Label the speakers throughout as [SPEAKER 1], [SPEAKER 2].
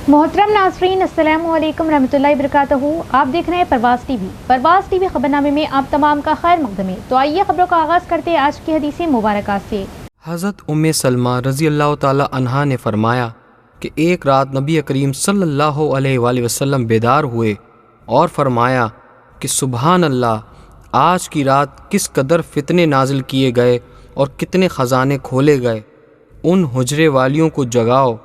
[SPEAKER 1] मोहतरम नाज़रीन, अस्सलामु अलैकुम रहमतुल्लाहि बरकातहू। आप देख रहे हैं परवाज़ टीवी। परवाज़ टीवी खबरनामे में आप तमाम का खैर मकदम है। तो आइए खबरों का आगाज़ करते हैं आज की हदीस मुबारक से।
[SPEAKER 2] हज़रत उम्मे सलमा रज़ी अल्लाह ताला अन्हा ने फरमाया कि एक रात नबी करीम सल्लल्लाहु अलैहि वसल्लम बेदार हुए और फरमाया कि सुबहान अल्लाह, आज की रात किस कदर फितने नाजिल किए गए और कितने ख़जाने खोले गए। उन हुजरे वालियों को जगाओ,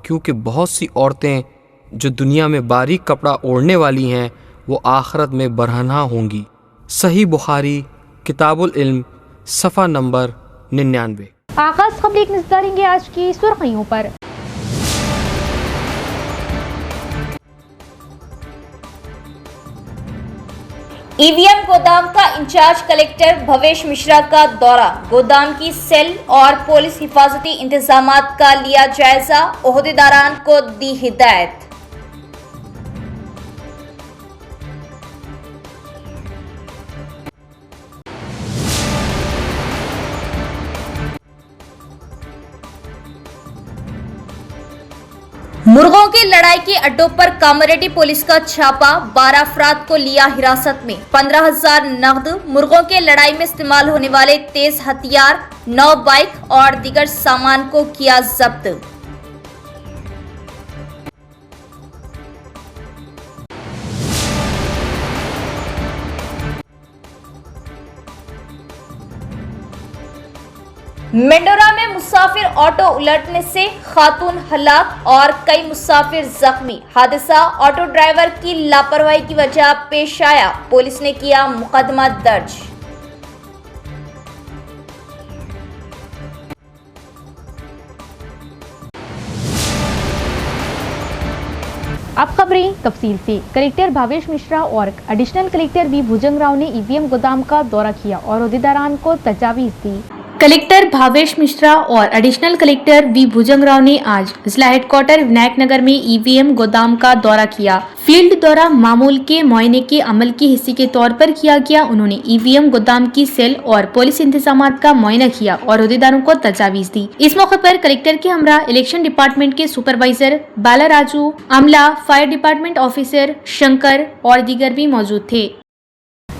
[SPEAKER 2] क्योंकि बहुत सी औरतें जो दुनिया में बारीक कपड़ा ओढ़ने वाली हैं वो आखिरत में बरहना होंगी। सही बुखारी किताबुल इल्म सफ़ा नंबर 99।
[SPEAKER 1] आगाज़ खबर एक नज़र डालेंगे आज की सुर्खियों पर।
[SPEAKER 3] ईवीएम गोदाम का इंचार्ज कलेक्टर भवेश मिश्रा का दौरा, गोदाम की सेल और पुलिस हिफाजती इंतजामात का लिया जायजा, ओहदेदारान को दी हिदायत। मुर्गों की लड़ाई के अड्डों पर कामारेड्डी पुलिस का छापा, 12 अफराद को लिया हिरासत में, 15,000 नकद, मुर्गों के लड़ाई में इस्तेमाल होने वाले तेज हथियार, 9 बाइक और दीगर सामान को किया जब्त। मेंडोरा में मुसाफिर ऑटो उलटने से खातून हलाक और कई मुसाफिर जख्मी। हादसा ऑटो ड्राइवर की लापरवाही की वजह पेश आया, पुलिस ने किया मुकदमा दर्ज।
[SPEAKER 1] अब खबरें तफसील से। कलेक्टर भावेश मिश्रा और एडिशनल कलेक्टर बी भुजंग राव ने ईवीएम गोदाम का दौरा किया और ओहदेदारान को तजावीज़ दी। कलेक्टर भावेश मिश्रा और एडिशनल कलेक्टर बी भुजंग राव ने आज जिला हेडक्वार्टर विनायक नगर में ईवीएम गोदाम का दौरा किया। फील्ड दौरा मामूल के मुआयने के अमल की हिस्से के तौर पर किया गया। उन्होंने ईवीएम गोदाम की सेल और पुलिस इंतजामात का मुआयना किया और ओहदेदारों को तजावीज़ दी। इस मौके पर कलेक्टर के हमरा इलेक्शन डिपार्टमेंट के सुपरवाइजर बाला राजू, अमला, फायर डिपार्टमेंट ऑफिसर शंकर और दीगर भी मौजूद थे।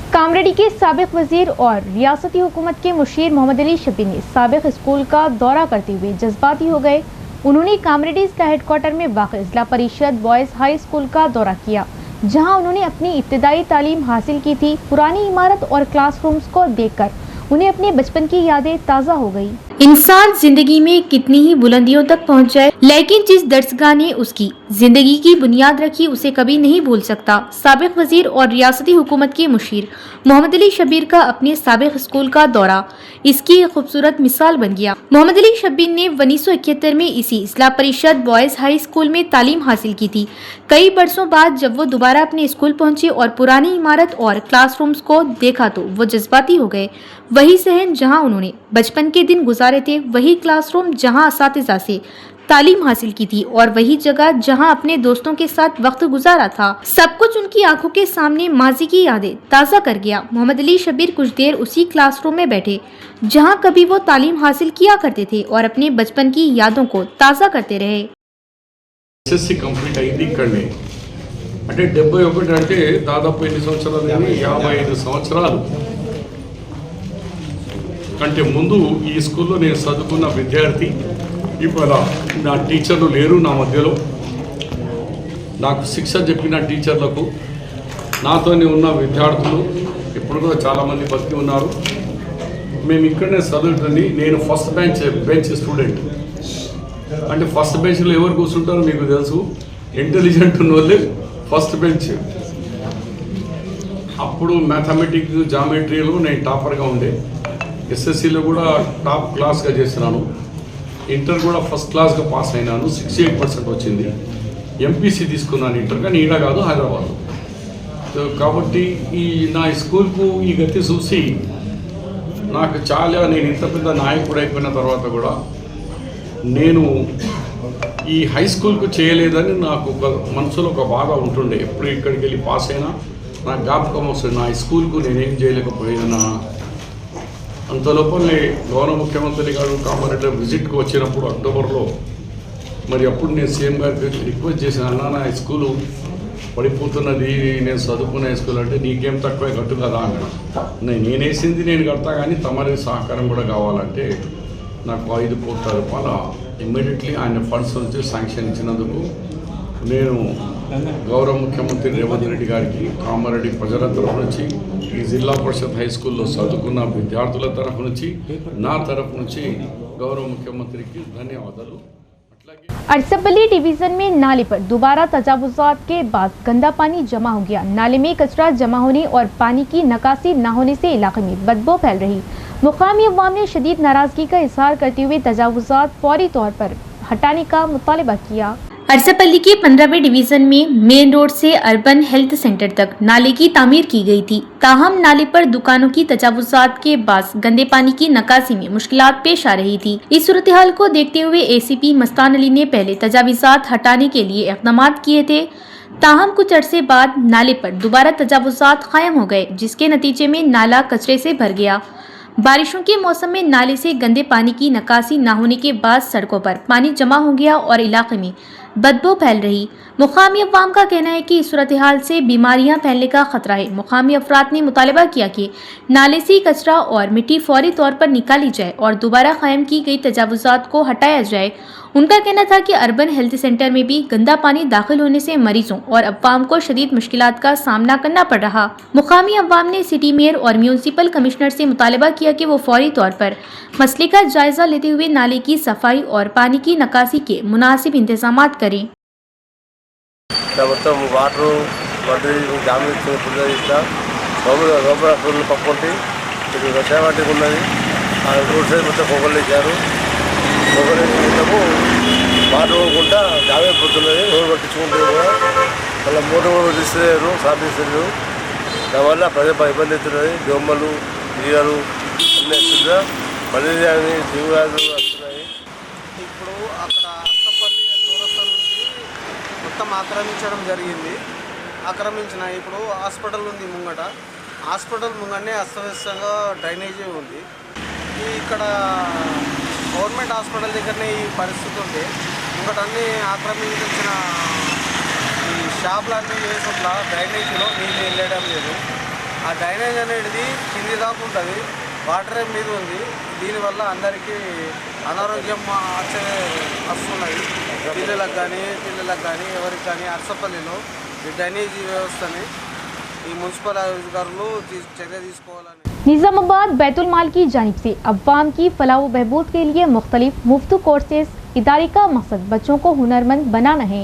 [SPEAKER 1] कामरेड्डी के साबिक वजीर और रियासती हुकूमत के मुशीर मोहम्मद अली शब्बीर ने साबिक स्कूल का दौरा करते हुए जज्बाती हो गए। उन्होंने कामरेड्डी जिला हेडक्वार्टर में वाक़ जिला परिषद बॉयज़ हाई स्कूल का दौरा किया, जहां उन्होंने अपनी इब्तदाई तालीम हासिल की थी। पुरानी इमारत और क्लासरूम्स को देखकर उन्हें अपने बचपन की यादें ताज़ा हो गई। इंसान जिंदगी में कितनी ही बुलंदियों तक पहुंच जाए, लेकिन जिस दर्सगाह ने उसकी जिंदगी की बुनियाद रखी उसे कभी नहीं भूल सकता। साबिक वजीर और रियासती हुकूमत के मुशीर मोहम्मद अली शब्बीर का अपने साबिक स्कूल का दौरा इसकी एक खूबसूरत मिसाल बन गया। मोहम्मद अली शब्बीर ने 1971 में इसी जिला परिषद बॉयज़ हाई स्कूल में तालीम हासिल की थी। कई बरसों बाद जब वो दोबारा अपने स्कूल पहुंचे और पुरानी इमारत और क्लासरूम्स को देखा तो वो जज्बाती हो गए। वही सहन जहां उन्होंने बचपन के दिन गुजारे थे, वही क्लासरूम जहां असातिज़ा से तालीम हासिल की थी और वही जगह जहां अपने दोस्तों के साथ वक्त गुजारा था, सब कुछ उनकी आंखों के सामने माजी की यादें ताज़ा कर गया। मोहम्मद अली शब्बीर कुछ देर उसी क्लासरूम में बैठे जहां कभी वो तालीम हासिल किया करते थे और अपने बचपन की यादों को ताज़ा करते रहे।
[SPEAKER 4] SSC कंप्लीट అయింది ఇక్కడనే, అంటే 71 అంటే దాదాపు ఎన్ని సంవత్సరాలు? 55 సంవత్సరాలు కంటే ముందు ఈ స్కూల్లో నేను చదువుకున్న విద్యార్థి. ఇవాళ నా టీచర్లు లేరు నా మధ్యలో. నాకు శిక్ష చెప్పిన టీచర్లకు, నాతోనే ఉన్న విద్యార్థులు ఇప్పుడు కూడా చాలామంది బతికి ఉన్నారు. మేము ఇక్కడనే చదువుతుంది. నేను ఫస్ట్ బెంచ్ స్టూడెంట్. అంటే ఫస్ట్ బెంచ్లో ఎవరు కూర్చుంటారో మీకు తెలుసు, ఇంటెలిజెంట్ ఉన్న వాళ్ళే ఫస్ట్ బెంచ్. అప్పుడు మ్యాథమెటిక్స్ జామెట్రీలో నేను టాపర్గా ఉండే. ఎస్ఎస్సిలో కూడా టాప్ క్లాస్గా చేసినాను. ఇంటర్ కూడా ఫస్ట్ క్లాస్గా పాస్ అయినాను, 68% వచ్చింది. ఎంపీసీ తీసుకున్నాను ఇంటర్, కానీ ఈడ కాదు, హైదరాబాద్. కాబట్టి ఈ నా స్కూల్కు ఈ గతి చూసి నాకు చాలా, నేను ఇంత పెద్ద నాయకుడు అయిపోయిన తర్వాత కూడా నేను ఈ హై స్కూల్కు చేయలేదని నాకు ఒక మనసులో ఒక బాధ ఉంటుండే. ఎప్పుడు ఇక్కడికి వెళ్ళి పాస్ అయినా నాకు జ్ఞాపకం వస్తుంది, నా స్కూల్కు నేనేం చేయలేకపోయినా. అంతలోపలే గౌరవ ముఖ్యమంత్రి గారు కామారెడ్డి విజిట్కి వచ్చినప్పుడు అక్టోబర్లో మరి అప్పుడు నేను సీఎం గారికి రిక్వెస్ట్ చేశాను, అన్న నా స్కూలు పడిపోతున్నది, నేను చదువుకునే స్కూల్ అంటే నీకేం తక్కువ కట్టు కదా అన్నాడు. నేను వేసింది నేను కడతా కానీ తమరి సహకారం కూడా కావాలంటే నాకు 5 కోట్ల రూపాయల ఇమ్మీడియట్లీ ఆయన ఫండ్స్ నుంచి శాంక్షన్ ఇచ్చినందుకు నేను గౌరవ ముఖ్యమంత్రి రేవంత్ రెడ్డి గారికి, కామారెడ్డి ప్రజల తరఫు నుంచి, ఈ జిల్లా పరిషత్ హై స్కూల్లో చదువుకున్న విద్యార్థుల తరఫు నుంచి, నా తరఫు నుంచి గౌరవ ముఖ్యమంత్రికి ధన్యవాదాలు.
[SPEAKER 1] अरसपल्ली डिवीजन में नाले पर दोबारा तजावुजात के बाद गंदा पानी जमा हो गया। नाले में कचरा जमा होने और पानी की निकासी न होने से इलाके में बदबू फैल रही। मुकामी अवाम ने शदीद नाराजगी का इजहार करते हुए तजावुजात फौरी तौर पर हटाने का मुतालबा किया। अरसपल्ली के 15वें डिवीजन में मेन रोड से अर्बन हेल्थ सेंटर तक नाले की तामीर की गई थी। ताहम नाले पर दुकानों की तजावुजात के बाद गंदे पानी की निकासी में मुश्किलात पेश आ रही थी। इस सूरत हाल को देखते हुए एसीपी मस्तान अली ने पहले तजावुजात हटाने के लिए इक़दाम किए थे। ताहम कुछ अरसे बाद नाले पर दोबारा तजावुजात कायम हो गए, जिसके नतीजे में नाला कचरे से भर गया। बारिशों के मौसम में नाले से गंदे पानी की निकासी न होने के बाद सड़कों पर पानी जमा हो गया और इलाके में बदबू फैल रही। मुकामी अवाम का कहना है कि इस सूरत हाल से बीमारियां फैलने का खतरा है। मुकामी अफराद ने मुतालबा किया कि नाले से कचरा और मिट्टी फौरी तौर पर निकाली जाए और दोबारा कायम की गई तजावुजात को हटाया जाए। उनका कहना था कि अर्बन हेल्थ सेंटर में भी गंदा पानी दाखिल होने से मरीजों और अवाम को शदीद मुश्किलात का सामना करना पड़ रहा। मुकामी अवाम ने सिटी मेयर और म्यूनसिपल कमिश्नर से मुतालबा किया कि वो फौरी तौर पर मसले का जायजा लेते हुए नाले की सफाई और पानी की निकासी के मुनासिब इंतजाम करें।
[SPEAKER 5] మొత్తం వాటర్ వడ్డీ డ్యామ్ ఇట్లా గోపుర పక్కంటి ఇది వ్యవసాయ వాటికి ఉన్నది. ఆ రోడ్ సైడ్ మొత్తం పొగలు ఇచ్చారు. పొగలు మొత్తము వాటర్ పోకుండా డ్యామ్ అయిపోతున్నది. రోడ్డు పట్టించుకుంటే కూడా మళ్ళీ మోటార్ తీస్తలేరు, సాధిస్తలేరు. దానివల్ల ప్రజలు ఇబ్బంది అవుతున్నది. దోమలు ఈగలు అన్నీ వస్తుందా, మలేరియా అని జీవవ్యాధులు వస్తున్నాయి.
[SPEAKER 6] ఇప్పుడు అక్కడ అత్తపల్లి చౌరస్తా నుంచి మొత్తం ఆక్రమించడం జరిగింది. ఆక్రమించిన ఇప్పుడు హాస్పిటల్ ఉంది ముంగట. హాస్పిటల్ ముంగనే అస్తవ్యస్తంగా డ్రైనేజీ ఉంది. ఇక్కడ గవర్నమెంట్ హాస్పిటల్ దగ్గరనే ఈ పరిస్థితి ఉంటే ముంగట అన్నీ ఆక్రమించిన ఈ షాపులన్నీ వేసుట్లా డ్రైనేజీలో నీళ్ళు వెళ్ళడం లేదు. ఆ డ్రైనేజ్ అనేది కింది దాకా ఉంటుంది, వాటర్ మీద ఉంది. దీనివల్ల అందరికీ అనారోగ్యం వస్తున్నాయి. పిల్లలకు కానీ ఎవరికి కానీ అరసపల్లిలో ఈ డ్రైనేజీ వ్యవస్థని ఈ మున్సిపల్ అధికారులు చర్య తీసుకోవాలని।
[SPEAKER 1] निज़ामाबाद बैतुल माल की जानिब से अवाम की फलाह व बहबूद के लिए मुख्तलिफ मुफ्त कोर्सेज इदारे का मकसद बच्चों को हुनरमंद बनाना है।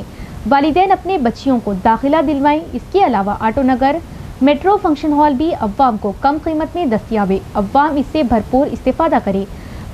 [SPEAKER 1] वालिदैन अपने बच्चियों को दाखिला दिलवाएं। इसके अलावा ऑटो नगर मेट्रो फंक्शन हॉल भी अवाम को कम कीमत में दस्तियाब है। अवाम इससे भरपूर इस्तेफादा करे।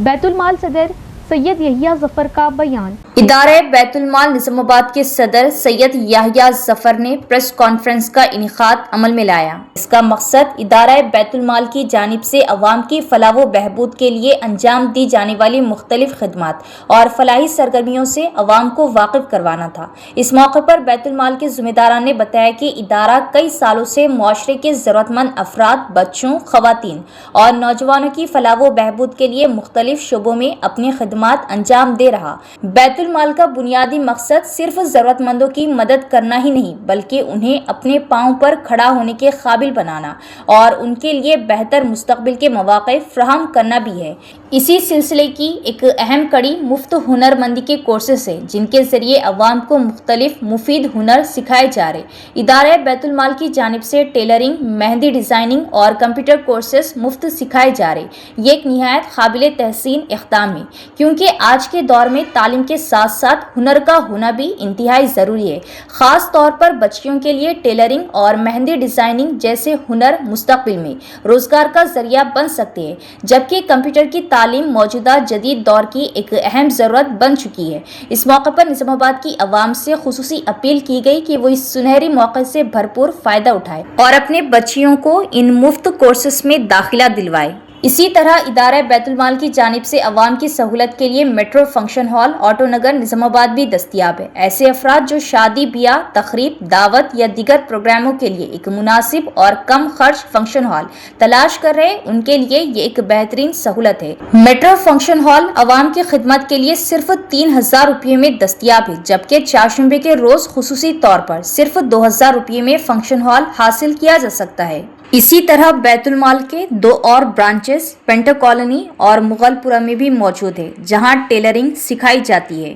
[SPEAKER 1] बैतुल माल सदर सैयद यहिया जफर का बयान।
[SPEAKER 3] इदारे बैतुल माल निज़ामाबाद के सदर सैयद याहिया जफर ने प्रेस कॉन्फ्रेंस का इनेकाद अमल में लाया। इसका मकसद इदारा बैतुल माल की जानिब से अवाम की फलाह व बहबूद के लिए अंजाम दी जाने वाली मुख्तलिफ खिदमात और फलाही सरगर्मियों से अवाम को वाकिफ करवाना था। इस मौके पर बैतुल माल के ज़िम्मेदारान ने बताया कि इदारा कई सालों से मुआशरे के ज़रूरतमंद अफराद, बच्चों, ख़वातीन और नौजवानों की फलाह व बहबूद के लिए मुख्तलिफ शोबों में अपनी खिदमात अंजाम दे रहा। बैतुल माल का बुनियादी मकसद सिर्फ जरूरतमंदों की मदद करना ही नहीं, बल्कि उन्हें अपने पांव पर खड़ा होने के काबिल बनाना और उनके लिए बेहतर मुस्तकबिल के मौक़े फ्राहम करना भी है। इसी सिलसिले की एक अहम कड़ी मुफ्त हुनरमंदी के कोर्सेज है, जिनके जरिए अवाम को मुख्तलिफ मुफीद हुनर सिखाए जा रहे। इदारे बैतुल माल की जानिब से टेलरिंग, मेहंदी डिज़ाइनिंग और कंप्यूटर कोर्सेज मुफ्त सिखाए जा रहे। ये एक निहायत काबिल तहसीन इक़दाम है, क्योंकि आज के दौर में तालीम के साथ साथ हुनर का होना भी इंतहाई ज़रूरी है। ख़ास तौर पर बच्चियों के लिए टेलरिंग और मेहंदी डिज़ाइनिंग जैसे हुनर मुस्तक़बिल में रोज़गार का ज़रिया बन सकते हैं, जबकि कंप्यूटर की तालीम मौजूदा जदीद दौर की एक अहम ज़रूरत बन चुकी है। इस मौके पर निज़ामाबाद की आवाम से खुसूसी अपील की गई कि वो इस सुनहरी मौके से भरपूर फ़ायदा उठाए और अपने बच्चियों को इन मुफ्त कोर्सेस में दाखिला दिलवाए। इसी तरह इदारा बैतुल माल की जानिब से अवाम की सहूलत के लिए मेट्रो फंक्शन हॉल ऑटो नगर निजामाबाद भी दस्तियाब है। ऐसे अफराद जो शादी ब्याह तकरीब दावत या दीगर प्रोग्रामों के लिए एक मुनासिब और कम खर्च फंक्शन हॉल तलाश कर रहे हैं, उनके लिए ये एक बेहतरीन सहूलत है। मेट्रो फंक्शन हॉल अवाम की खिदमत के लिए सिर्फ 3000 रुपये में दस्तियाब है, जबकि चारशंबे के रोज खुसूसी तौर पर सिर्फ 2000 रुपये में फंक्शन हॉल हासिल किया जा सकता है। इसी तरह बैतुल माल के 2 और ब्रांचेस पेंटर कॉलोनी और मुगलपुरा में भी मौजूद है, जहां टेलरिंग सिखाई जाती है।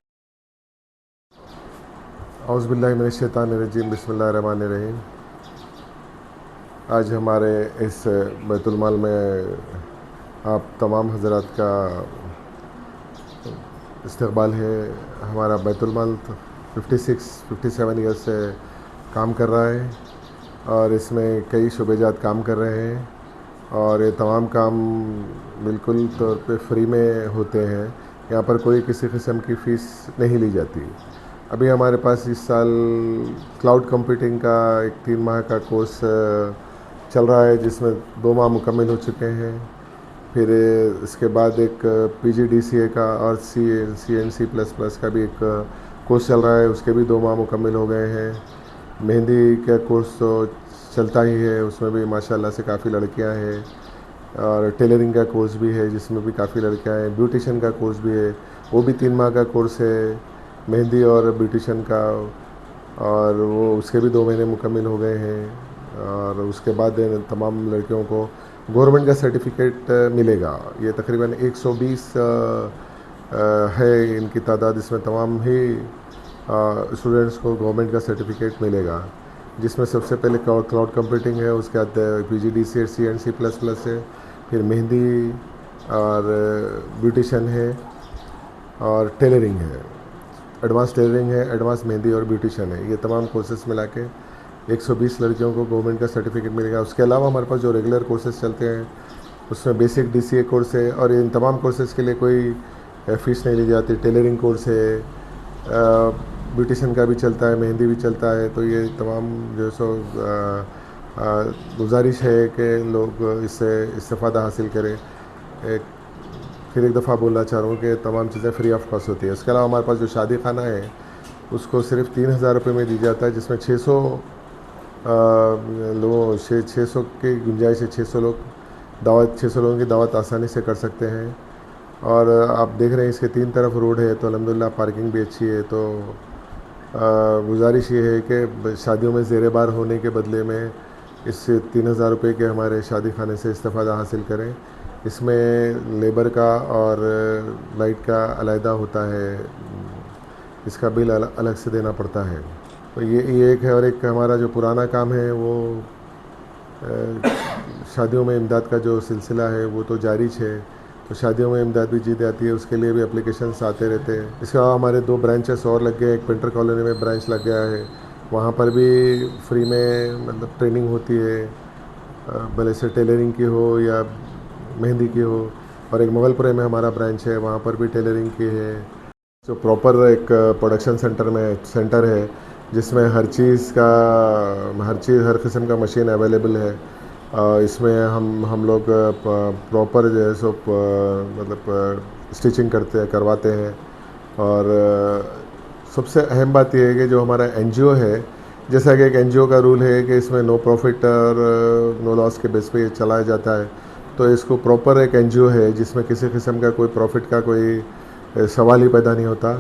[SPEAKER 7] औज़ुबिल्लाहि मिनश्शैतानिर्रजीम, बिस्मिल्लाहिर्रहमानिर्रहीम। आज हमारे इस बैतुल माल में आप तमाम हज़रात का इस्तकबाल है। हमारा बैतुल माल 57 ईयर्स से काम कर रहा है और इसमें कई शुबेजात काम कर रहे हैं और ये तमाम काम बिल्कुल तौर पे फ्री में होते हैं। यहाँ पर कोई किसी किस्म की फ़ीस नहीं ली जाती। अभी हमारे पास इस साल क्लाउड कंप्यूटिंग का एक 3 माह का कोर्स चल रहा है, जिसमें 2 माह मुकम्मल हो चुके हैं। फिर इसके बाद एक PGDCA का और CNC++ का भी एक कोर्स चल रहा है, उसके भी 2 माह मुकम्मल हो गए हैं। मेहंदी का कोर्स तो चलता ही है, उसमें भी माशाल्लाह से काफ़ी लड़कियां हैं, और टेलरिंग का कोर्स भी है जिसमें भी काफ़ी लड़कियां हैं। ब्यूटिशन का कोर्स भी है, वो भी 3 माह का कोर्स है मेहंदी और ब्यूटिशन का, और वो उसके भी 2 महीने मुकम्मल हो गए हैं। और उसके बाद तमाम लड़कियों को गवर्नमेंट का सर्टिफिकेट मिलेगा। ये तकरीबन 120 है इनकी तादाद। इसमें तमाम ही स्टूडेंट्स को गवर्नमेंट का सर्टिफिकेट मिलेगा, जिसमें सबसे पहले क्लाउड कंप्यूटिंग है, उसके बाद PGDCA CNC++ है, फिर मेहंदी और ब्यूटिशन है और टेलरिंग है, एडवांस टेलरिंग है, एडवांस मेहंदी और ब्यूटिशन है। ये तमाम कोर्सेस मिला के 120 लड़कियों को गवर्नमेंट का सर्टिफिकेट मिलेगा। उसके अलावा हमारे पास जो रेगुलर कोर्सेज चलते हैं उसमें बेसिक DCA कोर्स है, और इन तमाम कोर्सेज़ के लिए कोई फ़ीस नहीं ली जाती। टेलरिंग कोर्स है, ब्यूटिशन का भी चलता है, मेहंदी भी चलता है। तो ये तमाम जो सो गुजारिश है कि लोग इससे इस्तेफ़ादा हासिल करें। फिर एक दफ़ा बोलना चाह रहा हूँ कि तमाम चीज़ें फ्री ऑफ कॉस्ट होती है। उसके अलावा हमारे पास जो शादी खाना है उसको सिर्फ 3000 रुपये में दी जाता है, जिसमें 600 लोगों 600 की गुंजाइश है। 600 लोगों की दावत आसानी से कर सकते हैं। और आप देख रहे हैं इसके 3 तरफ रोड है, तो अल्हम्दुलिल्लाह पार्किंग भी अच्छी है। तो गुजारिश ये है कि शादियों में ज़ेर बार होने के बदले में इससे 3000 रुपये के हमारे शादी खाने से इस्तेफ़ादा हासिल करें। इसमें लेबर का और लाइट का अलहदा होता है, इसका बिल अलग से देना पड़ता है। तो ये एक है। और एक हमारा जो पुराना काम है वो शादियों में इमदाद का जो सिलसिला है वो तो जारी है। तो शादियों में इमदाद भी दी जाती है, उसके लिए भी एप्लीकेशंस आते रहते हैं। इसके अलावा हमारे 2 ब्रांचेस और लग गए। एक पेंटर कॉलोनी में ब्रांच लग गया है, वहाँ पर भी फ्री में मतलब ट्रेनिंग होती है, भले से टेलरिंग की हो या मेहंदी की हो। और एक मुगलपुरे में हमारा ब्रांच है, वहाँ पर भी टेलरिंग की है। जो प्रॉपर एक प्रोडक्शन सेंटर है जिसमें हर किस्म का मशीन अवेलेबल है। इसमें हम लोग प्रॉपर जो है सो मतलब स्टिचिंग करवाते हैं। और सबसे अहम बात यह है कि जो हमारा NGO है, जैसा कि एक NGO का रूल है कि इसमें नो प्रॉफिट और नो लॉस के बेस पे चलाया जाता है, तो इसको प्रॉपर एक NGO है जिसमें किसी किस्म का कोई प्रॉफिट का कोई सवाल ही पैदा नहीं होता।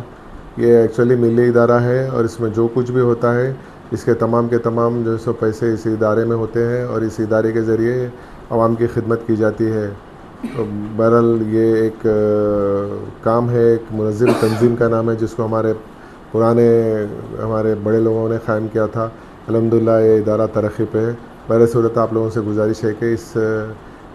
[SPEAKER 7] ये एक्चुअली मिली इदारा है और इसमें जो कुछ भी होता है इसके तमाम के तमाम जो सो पैसे इस इदारे में होते हैं और इस इदारे के ज़रिए आवाम की खिदमत की जाती है। तो बहरहाल ये एक काम है, एक मुनज़्ज़म तंजीम का नाम है जिसको हमारे बड़े लोगों ने क़ायम किया था। अल्हम्दुलिल्लाह ये इदारा तरक्की पे है। बहर सूरत आप लोगों से गुजारिश है कि इस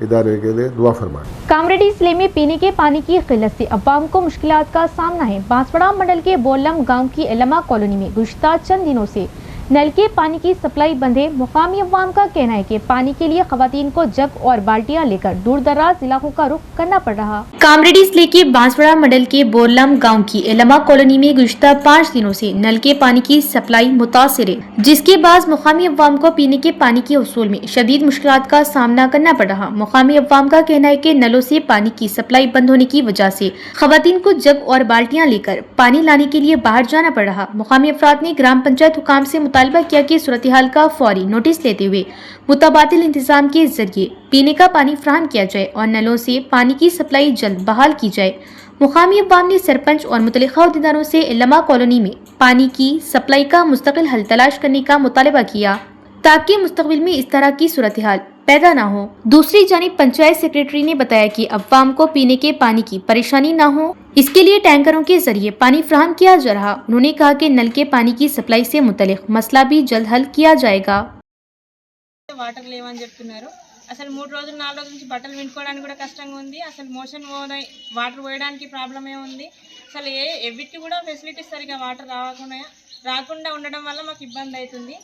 [SPEAKER 7] इदारे के लिए दुआ फरमाएं।
[SPEAKER 1] कामरेड्डी जिले में पीने के पानी की किल्लत से अवाम को मुश्किलात का सामना है। बांसवाड़ा मंडल के बोलम गांव की एलमा कॉलोनी में गुज़श्ता चंद दिनों से नल के पानी की सप्लाई बंद है। मुकामी अवाम का कहना है कि पानी के लिए खवातीन को जग और बाल्टियां लेकर दूर दराज इलाकों का रुख करना पड़ रहा। कामरेडी जिले के बांसवाड़ा मंडल के बोरलम गांव की एलमा कॉलोनी में गुज़िश्ता 5 दिनों से नल के पानी की सप्लाई मुतासिर है, जिसके बाद मुकामी अवाम को पीने के पानी के उसूल में शदीद मुश्किलात का सामना करना पड़ रहा। मुकामी अवाम का कहना है कि नलों से पानी की सप्लाई बंद होने की वजह से खवातीन को जग और बाल्टियां लेकर पानी लाने के लिए बाहर जाना पड़ रहा। मुकामी अफराद ने ग्राम पंचायत हुकाम से मुतालबा किया कि सूरत हाल का फौरी नोटिस लेते हुए मुतबादिल इंतजाम के जरिए पीने का पानी फराहम किया जाए और नलों से पानी की सप्लाई जल्द बहाल की जाए। मुकामी अवाम ने सरपंच और मुतल्लिका अहदेदारों से एलमा कॉलोनी में पानी की सप्लाई का मुस्तकिल हल तलाश करने का मुतालबा किया ताकि मुस्तकबिल में इस तरह की सूरत हाल पैदा ना हो। दूसरी जानिब पंचायत सेक्रेटरी ने बताया कि अवाम को पीने के पानी की परेशानी ना हो, इसके लिए टैंकरों के जरिए पानी फराहम किया जा रहा। उन्होंने कहा कि नल के पानी की सप्लाई से मुतल्लिक मसला भी जल्द हल किया जाएगा।
[SPEAKER 8] వాటర్ లేవని చెప్తున్నారు. అసలు 3 రోజులు 4 రోజుల నుంచి బట్టలు విండుకోవడానికి కూడా కష్టంగా ఉంది. అసలు మోషన్ వాటర్ పోయడానికి ప్రాబ్లమే ఉంది. అసలు ఎవిటి కూడా ఫెసిలిటీస్ సరిగా వాటర్ రాకుండా ఉండడం వల్ల మాకు ఇబ్బంది అవుతుంది.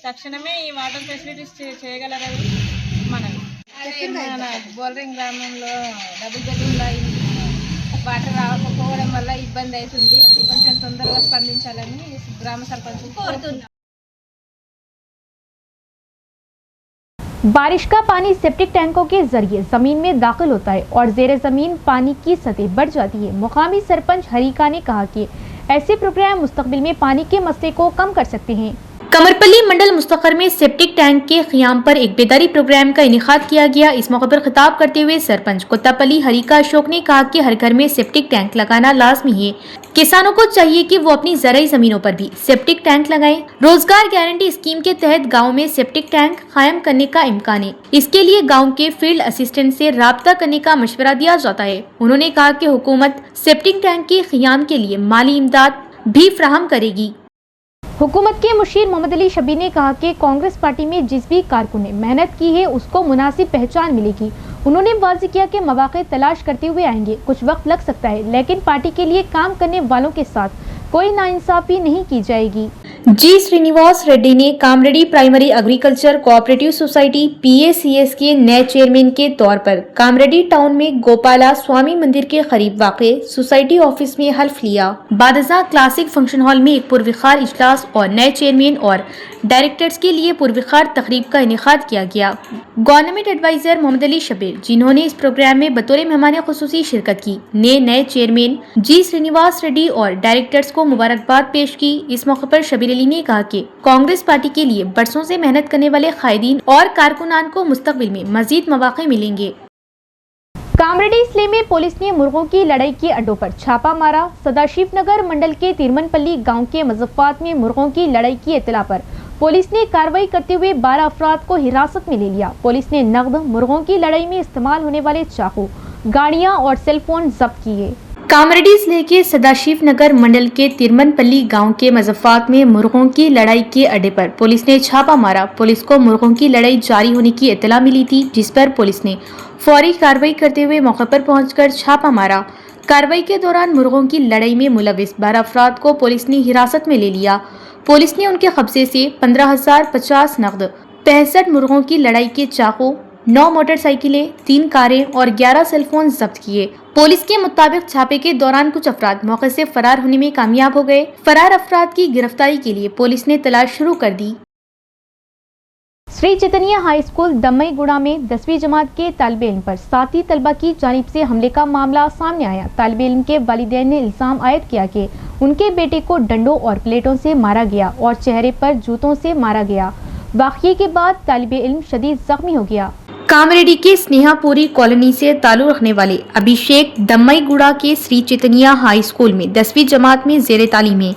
[SPEAKER 8] తక్షణమే ఈ వాటర్ ఫెసిలిటీస్ చేయగలరని మనవి. మన బోలరింగ్ గ్రామంలో డబుల్ బెడ్రూమ్ వాటర్ రాకపోవడం వల్ల ఇబ్బంది అవుతుంది. కొంచెం తొందరగా స్పందించాలని గ్రామ సర్పంచ్ కోరుతున్నాం.
[SPEAKER 1] बारिश का पानी सेप्टिक टैंकों के जरिए जमीन में दाखिल होता है और जेर जमीन पानी की सतह बढ़ जाती है। मुकामी सरपंच हरीका ने कहा कि ऐसे प्रोग्राम मुस्तकबिल में पानी के मसले को कम कर सकते हैं। कमरपल्ली मंडल मुस्तखर में सेप्टिक टैंक के क़ियाम पर एक बेदारी प्रोग्राम का इनेकाद किया गया। इस मौके पर खिताब करते हुए सरपंच कोत्तापल्ली हरीका अशोक ने कहा कि हर घर में सेप्टिक टैंक लगाना लाजमी है। किसानों को चाहिए कि वो अपनी ज़राई ज़मीनों पर भी सेप्टिक टैंक लगाएं। रोजगार गारंटी स्कीम के तहत गाँव में सेप्टिक टैंक कायम करने का इम्कान है। इसके लिए गाँव के फील्ड असिस्टेंट से राब्ता करने का मशवरा दिया जाता है। उन्होंने कहा कि हुकूमत सेप्टिक टैंक के क़ियाम के लिए माली इमदाद भी फराहम करेगी। हुकूमत के मुशीर मोहम्मद अली शबीर ने कहा कि कांग्रेस पार्टी में जिस भी कारकुन ने मेहनत की है उसको मुनासिब पहचान मिलेगी। उन्होंने वाज़ेह किया कि मौक़े तलाश करते हुए आएंगे, कुछ वक्त लग सकता है लेकिन पार्टी के लिए काम करने वालों के साथ कोई नाइंसाफी नहीं की जाएगी। जी श्रीनिवास रेड्डी ने Kamareddy primary agriculture cooperative society PACS के नए चेयरमैन के तौर पर कामरेडी टाउन में गोपाला स्वामी मंदिर के करीब वाक़े सोसाइटी ऑफिस में हल्फ लिया। बादशाह क्लासिक फंक्शन हॉल में एक पुरविखार इजलास और नए चेयरमैन और डायरेक्टर्स के लिए पुरविखार तकरीब का इनेकाद किया गया। गवर्नमेंट एडवाइजर मोहम्मद अली शबीर, जिन्होंने इस प्रोग्राम में बतौर मेहमान खुसूसी शिरकत की, ने नए चेयरमैन जी श्रीनिवास रेड्डी और डायरेक्टर्स को मुबारकबाद पेश की। इस मौके पर शबीर अली ने कहा कि कांग्रेस पार्टी के लिए बरसों से मेहनत करने वाले कायदीन और कारकुनान को मुस्तकबिल में मजीद मौके मिलेंगे। कामरेडी जिले में पुलिस ने मुर्गों की लड़ाई के अड्डों पर छापा मारा। सदाशिव नगर मंडल के तिरमनपल्ली गांव के मज़फ़ात में मुर्गों की लड़ाई की इत्तला पर पुलिस ने कार्रवाई करते हुए 12 अफराद को हिरासत में ले लिया। पुलिस ने नकद, मुर्गों की लड़ाई में इस्तेमाल होने वाले चाकू, गाड़ियां और सेल फोन जब्त किए। कामरेडी जिले के सदाशिव नगर मंडल के तिरमनपल्ली गांव के मज़फ़ात में मुर्गों की लड़ाई के अड्डे पर पुलिस ने छापा मारा। पुलिस को मुर्गों की लड़ाई जारी होने की इत्तला मिली थी, जिस पर पुलिस ने फौरी कार्रवाई करते हुए मौके पर पहुंचकर छापा मारा। कार्रवाई के दौरान मुर्गों की लड़ाई में मुलविस 12 अफराद को पुलिस ने हिरासत में ले लिया। पुलिस ने उनके कब्जे से 15,050 नकद, 65 मुर्गों की लड़ाई के चाकू, 9 मोटरसाइकिलें, 3 कारें और 11 सेलफोन जब्त किए। पुलिस के मुताबिक छापे के दौरान कुछ अफराद मौके से फरार होने में कामयाब हो गए। फरार अफराद की गिरफ्तारी के लिए पुलिस ने तलाश शुरू कर दी। श्री चैतन्य हाई स्कूल दम्मईगुड़ा में 10वीं जमात के तालिबे इल्म पर साथी तलबा की जानिब से हमले का मामला सामने आया। तालिबे इल्म के वालिदैन ने इल्जाम आयद किया कि उनके बेटे को डंडों और प्लेटों से मारा गया और चेहरे पर जूतों से मारा गया। वाक़ये के बाद तालिबे इल्म शदीद जख्मी हो गया। कामरेडी के स्नेहापुरी कॉलोनी से ताल्लुक़ रखने वाले अभिषेक दम्मईगुड़ा के श्री चैतन्य हाई स्कूल में 10वीं जमात में ज़ेर तालीम है।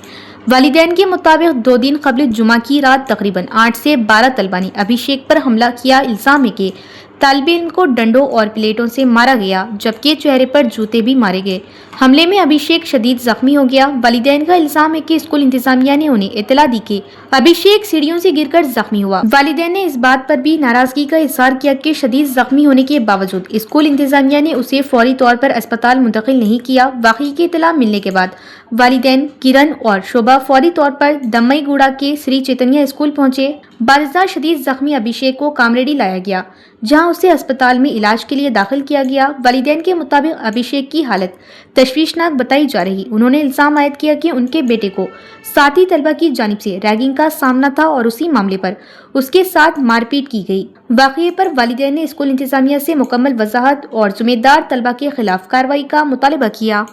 [SPEAKER 1] वालिदैन के मुताबिक 2 दिन कबल जुमा की रात तकरीबन 8 से 12 तलबा ने अभिषेक पर हमला किया। इल्जाम है कि तालिब इल्म को डंडों और प्लेटों से मारा गया, जबकि चेहरे पर जूते भी मारे गए। हमले में अभिषेक शदीद जख्मी हो गया। वालिदैन का इल्जाम है कि स्कूल इंतजामिया ने उन्हें इत्तला दी कि अभिषेक सीढ़ियों से गिरकर जख्मी हुआ। वालिदैन ने इस बात पर भी नाराजगी का इजहार किया कि शदीद जख्मी होने के बावजूद स्कूल इंतजामिया ने उसे फौरी तौर पर अस्पताल मुंतकिल नहीं किया। वाकई की इत्तला मिलने के बाद वालिदैन किरण और शोभा फौरी तौर पर दम्मईगुड़ा के श्री चैतन्य स्कूल पहुंचे। बारिशदार शदीद जख्मी अभिषेक को कामरेडी लाया गया, जहां उसे अस्पताल में इलाज के लिए दाखिल किया गया। वालिदैन के मुताबिक अभिषेक की हालत तशवीशनाक बताई जा रही। उन्होंने इल्जाम आयद किया कि उनके बेटे को साथी तलबा की जानिब से रैगिंग का सामना था और उसी मामले पर उसके साथ मारपीट की गई। वाक़ये पर वालिदैन ने स्कूल इंतजामिया से मुकम्मल वजाहत और जिम्मेदार तलबा के खिलाफ कार्रवाई का मुतालबा किया।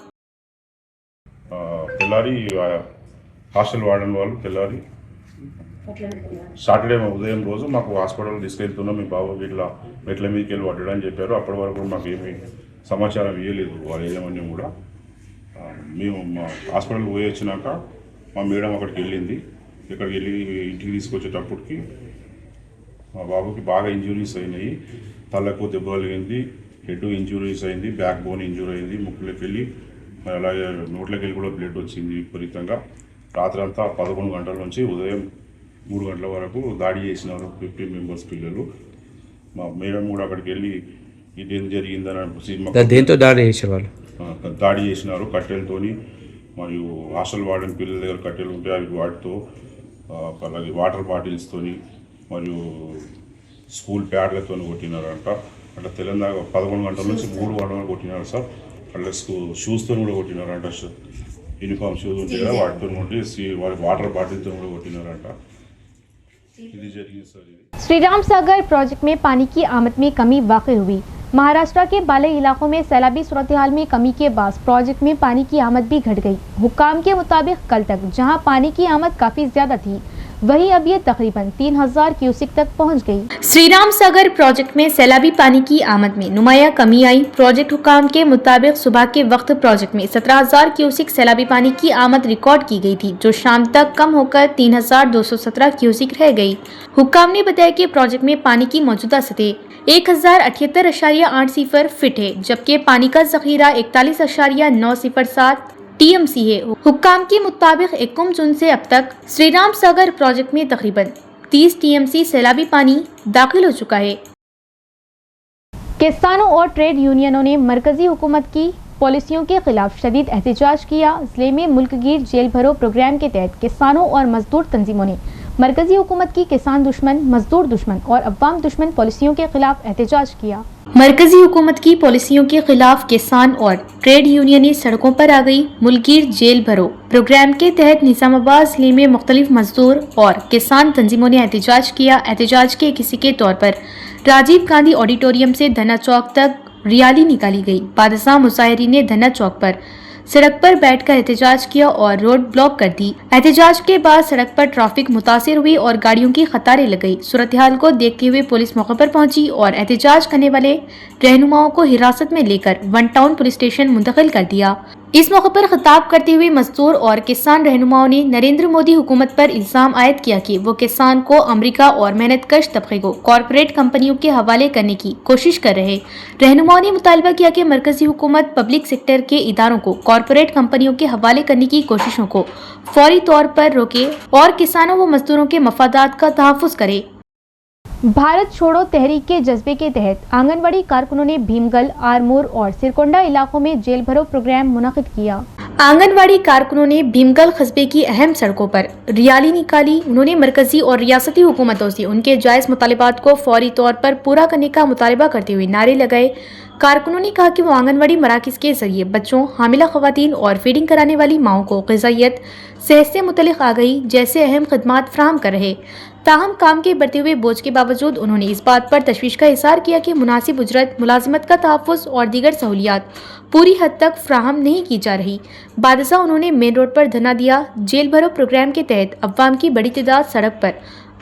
[SPEAKER 9] తెల్లారి హాస్టల్ వార్డెన్ వాళ్ళు తెల్లారి సాటర్డే ఉదయం రోజు మాకు హాస్పిటల్ తీసుకెళ్తున్నాం, మీ బాబుకి ఇట్లా మెట్ల మీదకి వెళ్ళి పడ్డాడని చెప్పారు. అప్పటి వరకు మాకు ఏమీ సమాచారం ఇవ్వలేదు వాళ్ళు ఏమని కూడా. మేము మా హాస్పిటల్కి పోయి వచ్చినాక మా మేడం అక్కడికి వెళ్ళింది. ఇక్కడికి వెళ్ళి ఇంటికి తీసుకొచ్చేటప్పటికి మా బాబుకి బాగా ఇంజురీస్ అయినాయి. తలకు దెబ్బ కలిగింది, హెడ్ ఇంజురీస్ అయింది, బ్యాక్ బోన్ ఇంజూరీ అయింది, ముక్కులోకి వెళ్ళి అలాగే నోట్లోకి వెళ్ళి కూడా బ్లడ్ వచ్చింది విపరీతంగా. రాత్రంతా 11 గంటల నుంచి ఉదయం 3 గంటల వరకు దాడి చేసినారు 15 మెంబర్స్ పిల్లలు. మా మేడం కూడా అక్కడికి వెళ్ళి ఇదేం జరిగిందని
[SPEAKER 2] దేంతో దాడి చేసేవాళ్ళు
[SPEAKER 9] దాడి చేసినారు కట్టెలతోని. మరియు హాస్టల్ వార్డెన్ పిల్లల దగ్గర కట్టెలు ఉంటే అవి వాటితో, అలాగే వాటర్ బాటిల్స్తోని మరియు స్కూల్ ప్యాడ్లతో కొట్టినారంట. అట్లా తెలంగాణ 11 గంటల నుంచి 3 గంటల వరకు కొట్టినారు సార్. అట్లా షూస్తో కూడా కొట్టినారంట. యూనిఫామ్ షూస్ ఉంటాయి కదా వాటితో కొట్టి వాళ్ళ వాటర్ బాటిల్తో కూడా కొట్టినారంట. ఇది జరిగింది సార్. ఇది
[SPEAKER 1] श्री राम सागर प्रोजेक्ट में पानी की आमद में कमी वाक़ई हुई। महाराष्ट्र के बालई इलाकों में सैलाबी सूरत-ए-हाल में कमी के बाद प्रोजेक्ट में पानी की आमद भी घट गई। हुक्काम के मुताबिक कल तक जहां पानी की आमद काफ़ी ज़्यादा थी, वहीं अब ये तकरीबन 3000 क्यूसिक तक पहुंच गई। श्री राम सागर प्रोजेक्ट में सैलाबी पानी की आमद में नुमाया कमी आई। प्रोजेक्ट हुक्काम के मुताबिक सुबह के वक्त प्रोजेक्ट में 17000 क्यूसिक सैलाबी पानी की आमद रिकॉर्ड की गई थी, जो शाम तक कम होकर 3217 क्यूसिक रह गई। हुक्काम ने बताया कि प्रोजेक्ट में पानी की मौजूदा सतह 1078.80 फीट है, जबकि पानी का जखीरा 41.907 TMC है। हुक्काम के मुताबिक 21 जून से अब तक श्री राम सागर प्रोजेक्ट में तकरीबन 30 TMC सैलाबी पानी दाखिल हो चुका है। किसानों और ट्रेड यूनियनों ने मरकजी हुकूमत की पॉलिसियों के खिलाफ शदीद एहतजाज किया। जिले में मुल्कगीर जेल भरो प्रोग्राम के तहत किसानों और मजदूर तंजीमों ने मरकजी हुकूमत की किसान दुश्मन, मजदूर दुश्मन और अवाम दुश्मन पॉलिसियों के खिलाफ एहतजाज किया। मरकजी हुकूमत की पॉलिसियों के खिलाफ किसान और ट्रेड यूनियनें सड़कों पर आ गई। मुल्कगीर जेल भरो प्रोग्राम के तहत निजामाबाद जिले में मुख्तलिफ मजदूर और किसान तंजीमों ने एहतजाज किया। एहतजाज के किसी के तौर पर राजीव गांधी ऑडिटोरियम से धन्ना चौक तक रैली निकाली गई। बादशाह मुजाहिरीन ने धन्ना चौक पर सड़क पर बैठकर एहतजाज किया और रोड ब्लॉक कर दी। एहतजाज के बाद सड़क पर ट्रैफिक मुतासिर हुई और गाड़ियों की कतारें लग गई। सूरत-ए-हाल को देखते हुए पुलिस मौके पर पहुंची और एहतजाज करने वाले रहनुमाओं को हिरासत में लेकर वन टाउन पुलिस स्टेशन मुंतकिल कर दिया। इस मौके पर खिताब करते हुए मजदूर और किसान रहनुमाओं ने नरेंद्र मोदी हुकूमत पर इल्जाम आयद किया कि वो किसान को अमेरिका और मेहनतकश तबके को कॉरपोरेट कंपनियों के हवाले करने की कोशिश कर रहे। रहनुमाओं ने मुतालबा किया कि मरकजी हुकूमत पब्लिक सेक्टर के इदारों को कॉरपोरेट कंपनियों के हवाले करने की कोशिशों को फौरी तौर पर रोके और किसानों व मजदूरों के मफादात का तहफ़्फ़ुज़ करे। भारत छोड़ो तहरीक के जज्बे के तहत आंगनवाड़ी कारकुनों ने भीमगल, आरमूर और सिरकोंडा इलाकों में जेल भरो प्रोग्राम मुनक़िद किया। आंगनवाड़ी कारकुनों ने भीमगल कस्बे की अहम सड़कों पर रैली निकाली। उन्होंने मरकजी और रियासती हुकूमतों से उनके जायज़ मुतालिबात को फौरी तौर पर पूरा करने का मुतालबा करते हुए नारे लगाए। कारकुनों ने कहा कि वो आंगनवाड़ी मराकज़ के जरिए बच्चों, हामिला ख़वातीन और फीडिंग कराने वाली माओं को ग़िज़ाइयत, सेहत से मुतल्लिक़ आगाही जैसे अहम खदमात फ़राहम कर रहे। ताहम काम के बढ़ते हुए बोझ के बावजूद उन्होंने इस बात पर तशवीश का इज़हार किया कि मुनासिब उजरत, मुलाजिमत का तहफ़्फ़ुज़ और दीगर सहूलियात पूरी हद तक फ़राहम नहीं की जा रही। बादशाह उन्होंने मेन रोड पर धरना दिया। जेल भरो प्रोग्राम के तहत अवाम की बड़ी तादाद सड़क पर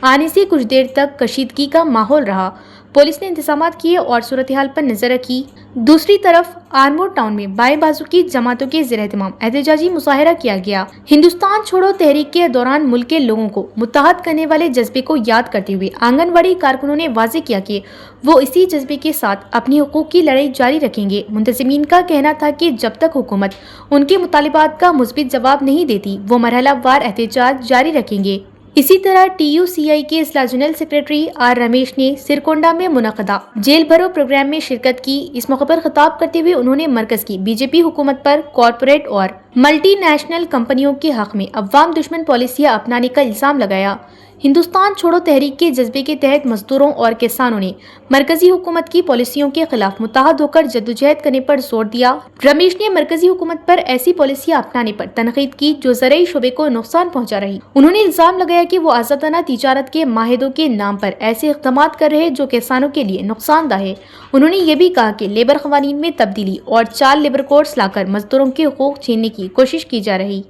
[SPEAKER 1] आने से कुछ देर तक कशीदगी का माहौल रहा। पुलिस ने इंतजामात किए और सूरत हाल पर नजर रखी। दूसरी तरफ आर्मोर टाउन में बाएं बाजू की जमातों के ज़ेर एहतमाम एहतजाजी मुजाहिरा किया गया। हिंदुस्तान छोड़ो तहरीक के दौरान मुल्क के लोगों को मुत्तहद करने वाले जज्बे को याद करते हुए आंगनवाड़ी कारकुनों ने वाज़ेह किया कि वो इसी जज्बे के साथ अपनी हुकूक की लड़ाई जारी रखेंगे। मुंतज़िमीन का कहना था कि जब तक हुकूमत उनके मुतालिबात का मुस्बित जवाब नहीं देती वो मरहला वार एहतजाज जारी रखेंगे। इसी तरह TUCI के इस्लाह जनरल सेक्रेटरी R रमेश ने सिरकोंडा में मुनक़दा जेल भरो प्रोग्राम में शिरकत की। इस मौके पर खिताब करते हुए उन्होंने मरकज की BJP हुकूमत पर कॉरपोरेट और मल्टी नेशनल कंपनियों के हक में अवाम दुश्मन पॉलिसियां अपनाने का इल्ज़ाम लगाया। हिंदुस्तान छोड़ो तहरीक के जज्बे के तहत मजदूरों और किसानों ने मरकजी हुकूमत की पॉलिसियों के खिलाफ मुत्तहद होकर जद्दोजहद करने पर जोर दिया। रमेश ने मरकजी हुकूमत पर ऐसी पॉलिसियां अपनाने पर तनकीद की जो ज़राई शोबे को नुकसान पहुंचा रही। उन्होंने इल्जाम लगाया कि वो आज़ादाना तिजारत के माहिदों के नाम पर ऐसे इक़दामात कर रहे जो किसानों के लिए नुकसानदा है। उन्होंने ये भी कहा कि लेबर क़वानीन में तब्दीली और 4 लेबर कोड्स लाकर मजदूरों के हुकूक छीनने की कोशिश की जा रही।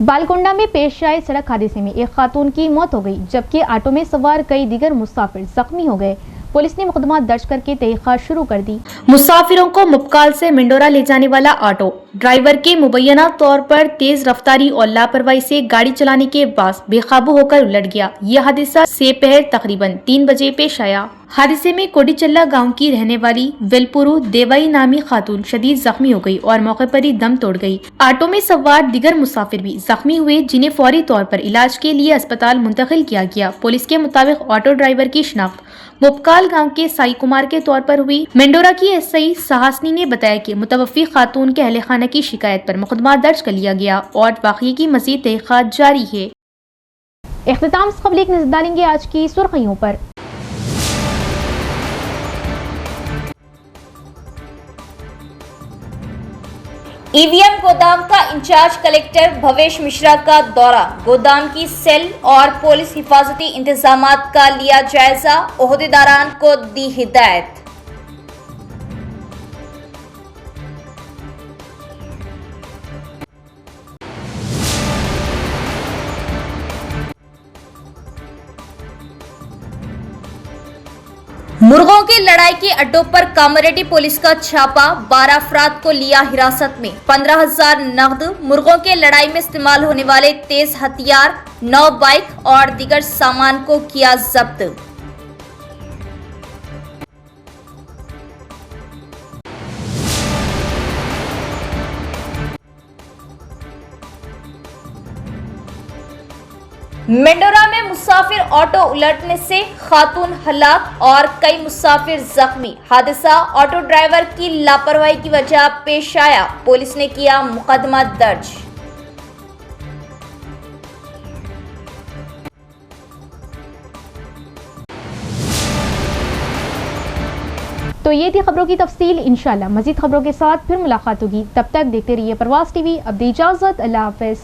[SPEAKER 1] बालकोंडा में पेश आए सड़क हादसे में एक खातून की मौत हो गई, जबकि ऑटो में सवार कई दीगर मुसाफिर जख्मी हो गए। पुलिस ने मुकदमा दर्ज करके तहकीकात शुरू कर दी। मुसाफिरों को मुबकाल से मिंडोरा ले जाने वाला ऑटो ड्राइवर के मुबैना तौर पर तेज रफ्तारी और लापरवाही से गाड़ी चलाने के बाद बेकाबू होकर उलट गया। यह हादसा सेपहर तकरीबन 3 बजे पेश आया। हादसे में कोडीचल्ला गांव की रहने वाली वेलपुरु देवाई नामी खातून शदीद जख्मी हो गई और मौके पर ही दम तोड़ गई। ऑटो में सवार दीगर मुसाफिर भी जख्मी हुए, जिन्हें फौरी तौर पर इलाज के लिए अस्पताल मुंतकिल किया गया। पुलिस के मुताबिक ऑटो ड्राइवर की शिनाख्त मुबकाल गांव के साई कुमार के तौर पर हुई। मेंडोरा की SI सहासनी ने बताया कि मुतवफ़ी खातून के अहले खाना की शिकायत पर मुकदमा दर्ज कर लिया गया और वाक़ये की मज़ीद तहक़ीक़ात जारी है। इख्तिताम से क़बल एक नज़र डालेंगे आज की सुर्ख़ियों पर।
[SPEAKER 3] EVM गोदाम का इंचार्ज कलेक्टर भवेश मिश्रा का दौरा, गोदाम की सेल और पुलिस हिफाजती इंतजामात का लिया जायजा, ओहदेदारान को दी हिदायत। मुर्गों की लड़ाई के अड्डों पर कामरेड्डी पुलिस का छापा, 12 अफराद को लिया हिरासत में। 15,000 नगद, मुर्गों के लड़ाई में इस्तेमाल होने वाले तेज हथियार, 9 बाइक और दीगर सामान को किया जब्त। मेंडोरा में मुसाफिर ऑटो उलटने से खातून हलाक और कई मुसाफिर जख्मी। हादसा ऑटो ड्राइवर की लापरवाही की वजह पेश आया। पुलिस ने किया मुकदमा दर्ज।
[SPEAKER 1] तो ये थी खबरों की तफसील। इंशाल्लाह मजीद खबरों के साथ फिर मुलाकात होगी। तब तक देखते रहिए प्रवास TV। अब दी इजाजत, अल्लाह हाफ़िज़।